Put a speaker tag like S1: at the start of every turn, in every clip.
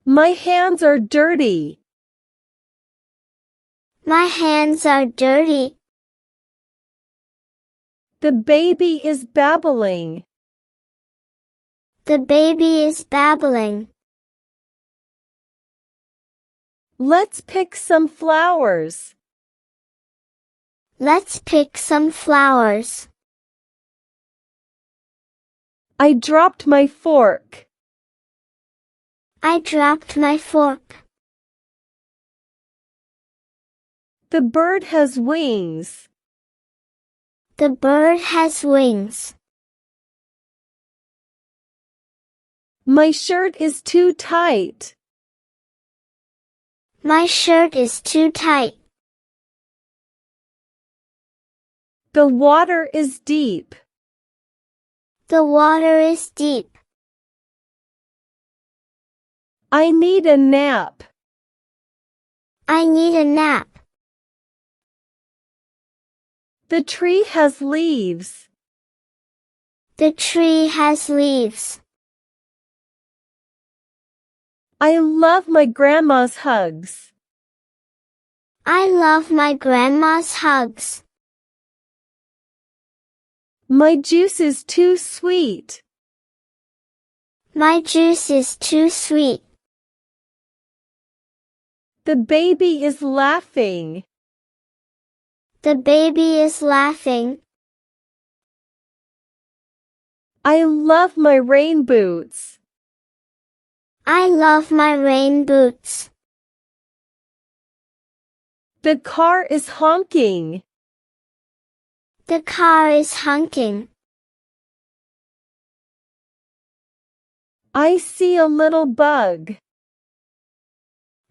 S1: My hands are dirty.
S2: My hands are dirty.
S1: The baby is babbling.
S2: The baby is babbling.
S1: Let's pick some flowers.
S2: Let's pick some flowers.
S1: I dropped my fork.
S2: I dropped my fork.
S1: The bird has wings.
S2: The bird has wings.
S1: My shirt is too tight.
S2: My shirt is too tight.
S1: The water is deep.
S2: The water is deep.
S1: I need a nap.
S2: I need a nap.
S1: The tree has leaves.
S2: The tree has leaves.
S1: I love my grandma's hugs.
S2: I love my grandma's hugs.
S1: My juice is too sweet.
S2: My juice is too sweet.
S1: The baby is laughing.
S2: The baby is laughing.
S1: I love my rain boots.
S2: I love my rain boots.
S1: The car is honking.
S2: The car is honking.
S1: I see a little bug.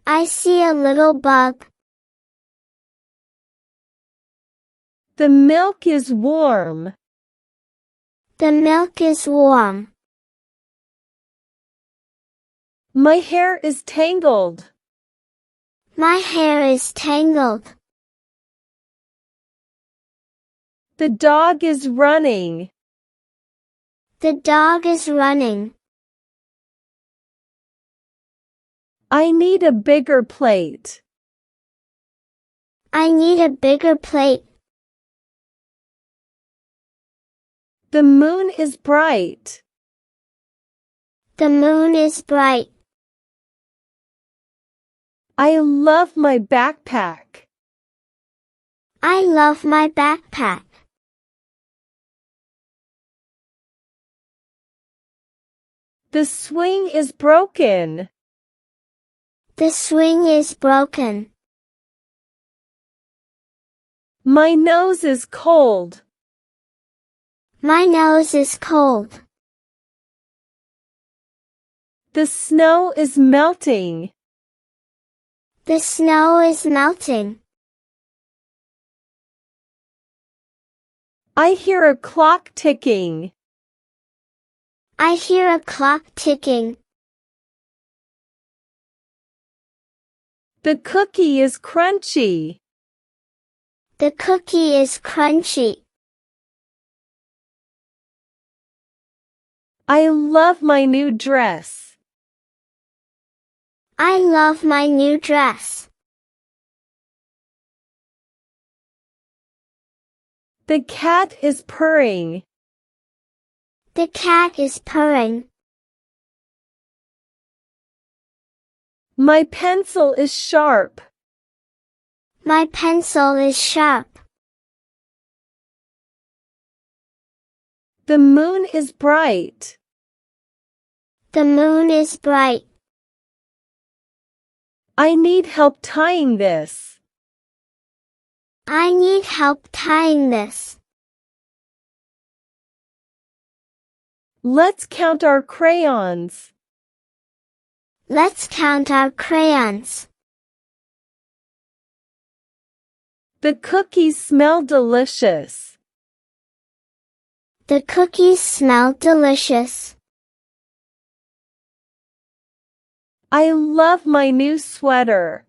S2: I see a little bug.
S1: The milk is warm.
S2: The milk is warm.
S1: My hair is tangled.
S2: My hair is tangled.
S1: The dog is running.
S2: The dog is running.
S1: I need a bigger plate.
S2: I need a bigger plate.
S1: The moon is bright.
S2: The moon is bright.
S1: I love my backpack.
S2: I love my backpack.
S1: The swing is broken.
S2: The swing is broken.
S1: My nose is cold.
S2: My nose is cold.
S1: The snow is melting.
S2: The snow is melting.
S1: I hear a clock ticking.
S2: I hear a clock ticking.
S1: The cookie is crunchy.
S2: The cookie is crunchy.
S1: I love my new dress.
S2: I love my new dress.
S1: The cat is purring.
S2: The cat is purring.
S1: My pencil is sharp.
S2: My pencil is sharp.
S1: The moon is bright.
S2: The moon is bright.
S1: I need help tying this.
S2: I need help tying this.
S1: Let's count our crayons.
S2: Let's count our crayons.
S1: The cookies smell delicious.
S2: The cookies smell delicious.
S1: I love my new sweater.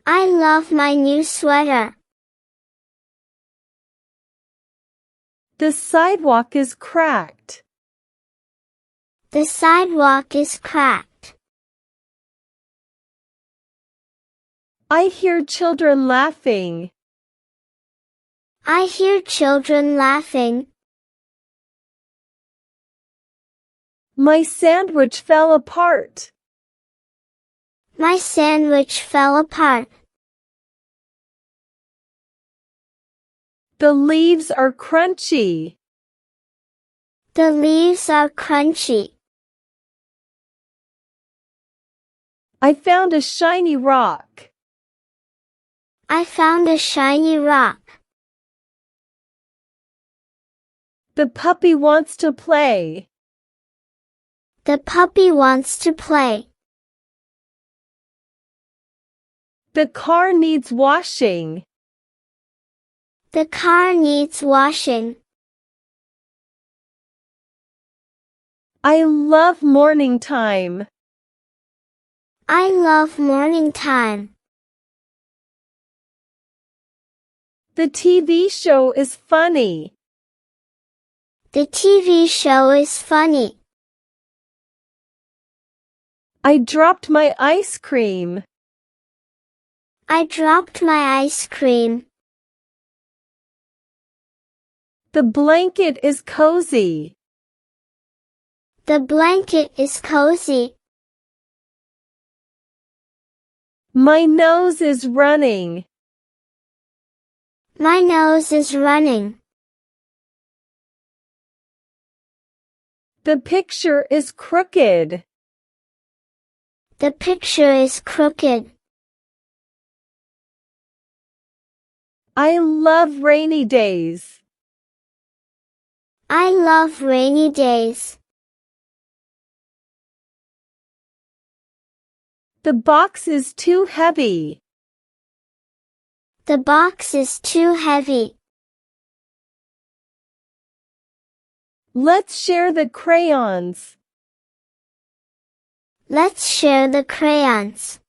S2: I love my new sweater.
S1: The sidewalk is cracked.
S2: The sidewalk is cracked.
S1: I hear children laughing.
S2: I hear children laughing.
S1: My sandwich fell apart.
S2: My sandwich fell apart.
S1: The leaves are crunchy.
S2: The leaves are crunchy.
S1: I found a shiny rock.
S2: I found a shiny rock.
S1: The puppy wants to play.
S2: The puppy wants to play.
S1: The car needs washing.
S2: The car needs washing.
S1: I love morning time.
S2: I love morning time.
S1: The TV show is funny.
S2: The TV show is funny.
S1: I dropped my ice cream.
S2: I dropped my ice cream.
S1: The blanket is cozy.
S2: The blanket is cozy.
S1: My nose is running.
S2: My nose is running.
S1: The picture is crooked.
S2: The picture is crooked.
S1: I love rainy days.
S2: I love rainy days.
S1: The box is too heavy.
S2: The box is too heavy.
S1: Let's share the crayons.
S2: Let's share the crayons.